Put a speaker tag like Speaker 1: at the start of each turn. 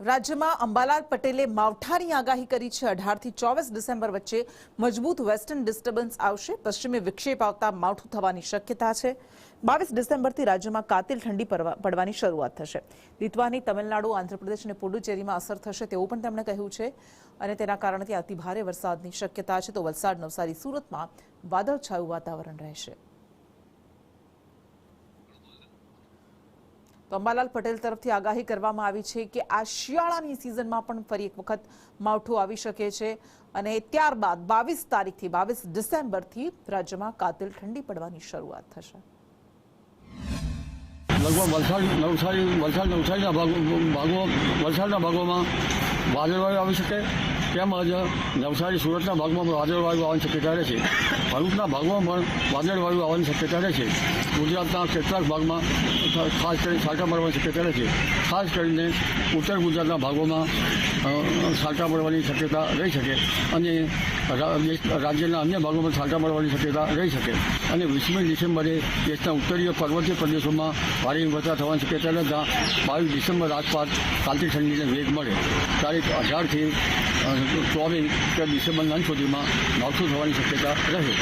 Speaker 1: રાજ્યમાં અંબાલાલ પટેલે માવઠાની આગાહી કરી છે। 18 થી 24 ડિસેમ્બર વચ્ચે મજબૂત વેસ્ટર્ન ડિસ્ટર્બન્સ આવશે। પશ્ચિમી વિક્ષેપ આવતા માવઠું થવાની શક્યતા છે। 22 ડિસેમ્બરથી રાજ્યમાં કાતિલ ઠંડી પડવાની શરૂઆત થશે। લીથુઆની, તમિલનાડુ, આંધ્રપ્રદેશ અને પુડુચેરીમાં અસર થશે તેવું પણ તેમણે કહ્યું છે અને તેના કારણે ત્યાં અતિભારે વરસાદની શક્યતા છે। તો વલસાડ, નવસારી, સુરતમાં વાદળછાયું વાતાવરણ રહેશે। તો અંબાલાલ પટેલ તરફથી આગાહી કરવામાં આવી છે કે આ શિયાળાની સિઝનમાં પણ ફરી એક વખત માવઠું આવી શકે છે અને ત્યારબાદ 22 તારીખથી 22 ડિસેમ્બરથી રાજ્યમાં કાતિલ ઠંડી પડવાની શરૂઆત થશે।
Speaker 2: लगभग वलसाडના ભાગોમાં વાદળવાયુ આવી શકે, તેમજ નવસારી, સુરતના ભાગમાં પણ વાદળવાયુ આવવાની શક્યતા રહેશે। ભરૂચના ભાગમાં પણ વાદળવાયુ આવવાની શક્યતા રહેશે। ગુજરાતના કેટલાક ભાગમાં ખાસ કરીને છાંટા પડવાની શક્યતા રહેશે। ખાસ કરીને ઉત્તર ગુજરાતના ભાગોમાં છાંટા પડવાની શક્યતા રહી શકે અને રાજ્યના અન્ય ભાગોમાં છાંટા પડવાની શક્યતા રહી શકે અને 20મી ડિસેમ્બરે દેશના ઉત્તરીય પર્વતીય પ્રદેશોમાં ભારે હિમવર્ષા થવાની શક્યતા રહેતા 22 ડિસેમ્બર આસપાસ કાતિલ ઠંડીને વેગ મળે। તારીખ 18 થી 24 ડિસેમ્બરના અંત સુધીમાં માવઠું થવાની શક્યતા રહે।